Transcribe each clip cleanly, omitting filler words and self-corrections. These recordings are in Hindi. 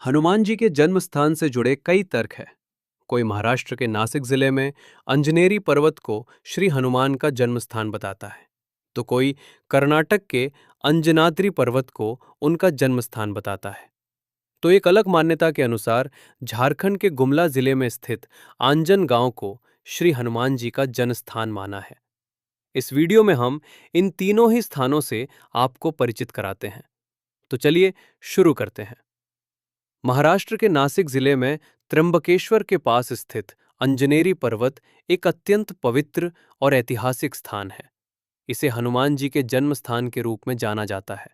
हनुमान जी के जन्म स्थान से जुड़े कई तर्क हैं। कोई महाराष्ट्र के नासिक जिले में अंजनेरी पर्वत को श्री हनुमान का जन्म स्थान बताता है, तो कोई कर्नाटक के अंजनाद्रि पर्वत को उनका जन्म स्थान बताता है। तो एक अलग मान्यता के अनुसार झारखंड के गुमला जिले में स्थित आंजन गांव को श्री हनुमान जी का जन्म स्थान माना है। इस वीडियो में हम इन तीनों ही स्थानों से आपको परिचित कराते हैं। तो चलिए शुरू करते हैं। महाराष्ट्र के नासिक जिले में त्र्यंबकेश्वर के पास स्थित अंजनेरी पर्वत एक अत्यंत पवित्र और ऐतिहासिक स्थान है। इसे हनुमान जी के जन्म स्थान के रूप में जाना जाता है।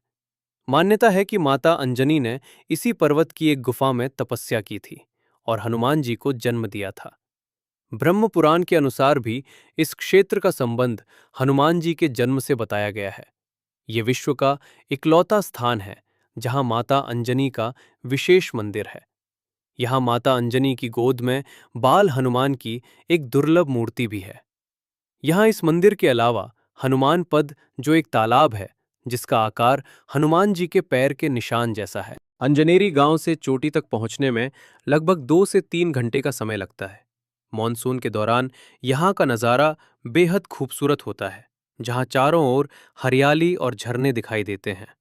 मान्यता है कि माता अंजनी ने इसी पर्वत की एक गुफा में तपस्या की थी और हनुमान जी को जन्म दिया था। ब्रह्म पुराण के अनुसार भी इस क्षेत्र का संबंध हनुमान जी के जन्म से बताया गया है। ये विश्व का इकलौता स्थान है जहां माता अंजनी का विशेष मंदिर है। यहाँ माता अंजनी की गोद में बाल हनुमान की एक दुर्लभ मूर्ति भी है। यहाँ इस मंदिर के अलावा हनुमान पद, जो एक तालाब है जिसका आकार हनुमान जी के पैर के निशान जैसा है। अंजनेरी गांव से चोटी तक पहुंचने में लगभग 2 से 3 घंटे का समय लगता है। मॉनसून के दौरान यहाँ का नज़ारा बेहद खूबसूरत होता है, जहाँ चारों ओर हरियाली और झरने दिखाई देते हैं।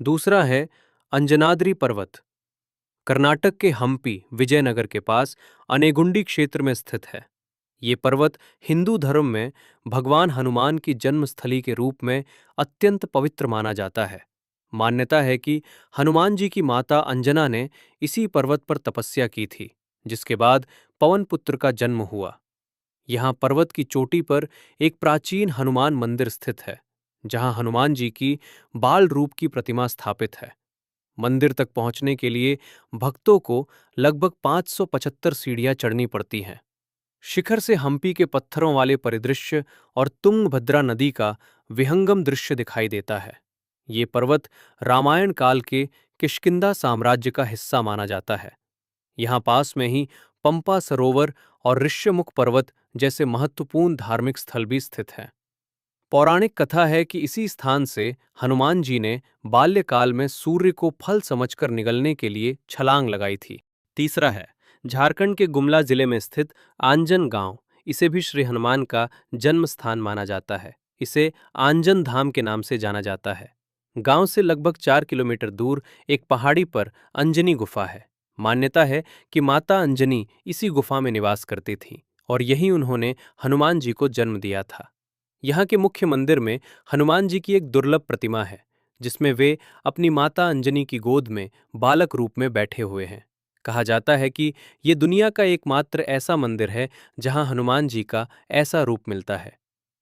दूसरा है अंजनाद्रि पर्वत। कर्नाटक के हम्पी, विजयनगर के पास अनेगुंडी क्षेत्र में स्थित है। ये पर्वत हिंदू धर्म में भगवान हनुमान की जन्मस्थली के रूप में अत्यंत पवित्र माना जाता है। मान्यता है कि हनुमान जी की माता अंजना ने इसी पर्वत पर तपस्या की थी, जिसके बाद पवन पुत्र का जन्म हुआ। यहाँ पर्वत की चोटी पर एक प्राचीन हनुमान मंदिर स्थित है, जहाँ हनुमान जी की बाल रूप की प्रतिमा स्थापित है। मंदिर तक पहुंचने के लिए भक्तों को लगभग 575 सीढ़ियां चढ़नी पड़ती हैं। शिखर से हम्पी के पत्थरों वाले परिदृश्य और तुंगभद्रा नदी का विहंगम दृश्य दिखाई देता है। ये पर्वत रामायण काल के किष्किंधा साम्राज्य का हिस्सा माना जाता है। यहाँ पास में ही पंपा सरोवर और ऋष्यमुख पर्वत जैसे महत्वपूर्ण धार्मिक स्थल भी स्थित हैं। पौराणिक कथा है कि इसी स्थान से हनुमान जी ने बाल्यकाल में सूर्य को फल समझकर निगलने के लिए छलांग लगाई थी। तीसरा है झारखंड के गुमला जिले में स्थित आंजन गांव। इसे भी श्री हनुमान का जन्म स्थान माना जाता है। इसे आंजन धाम के नाम से जाना जाता है। गांव से लगभग 4 किलोमीटर दूर एक पहाड़ी पर अंजनी गुफा है। मान्यता है कि माता अंजनी इसी गुफा में निवास करती थी और यहीं उन्होंने हनुमान जी को जन्म दिया था। यहाँ के मुख्य मंदिर में हनुमान जी की एक दुर्लभ प्रतिमा है, जिसमें वे अपनी माता अंजनी की गोद में बालक रूप में बैठे हुए हैं। कहा जाता है कि ये दुनिया का एकमात्र ऐसा मंदिर है जहाँ हनुमान जी का ऐसा रूप मिलता है।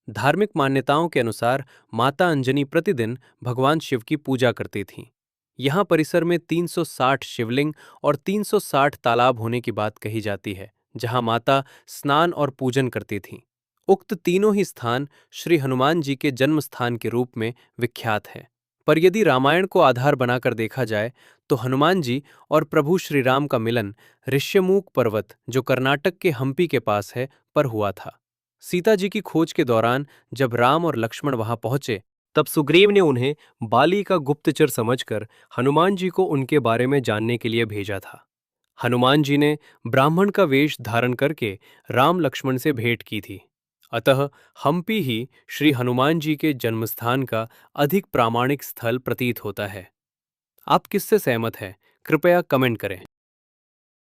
धार्मिक मान्यताओं के अनुसार माता अंजनी प्रतिदिन भगवान शिव की पूजा करती थीं। यहाँ परिसर में 360 शिवलिंग और 360 तालाब होने की बात कही जाती है, जहाँ माता स्नान और पूजन करती थीं। उक्त तीनों ही स्थान श्री हनुमान जी के जन्म स्थान के रूप में विख्यात हैं। पर यदि रामायण को आधार बनाकर देखा जाए तो हनुमान जी और प्रभु श्री राम का मिलन ऋष्यमूक पर्वत, जो कर्नाटक के हम्पी के पास है, पर हुआ था। सीता जी की खोज के दौरान जब राम और लक्ष्मण वहां पहुंचे, तब सुग्रीव ने उन्हें बाली का गुप्तचर समझकर हनुमान जी को उनके बारे में जानने के लिए भेजा था। हनुमान जी ने ब्राह्मण का वेश धारण करके राम लक्ष्मण से भेंट की थी। अतः हम्पी ही श्री हनुमान जी के जन्मस्थान का अधिक प्रामाणिक स्थल प्रतीत होता है। आप किससे सहमत हैं? कृपया कमेंट करें।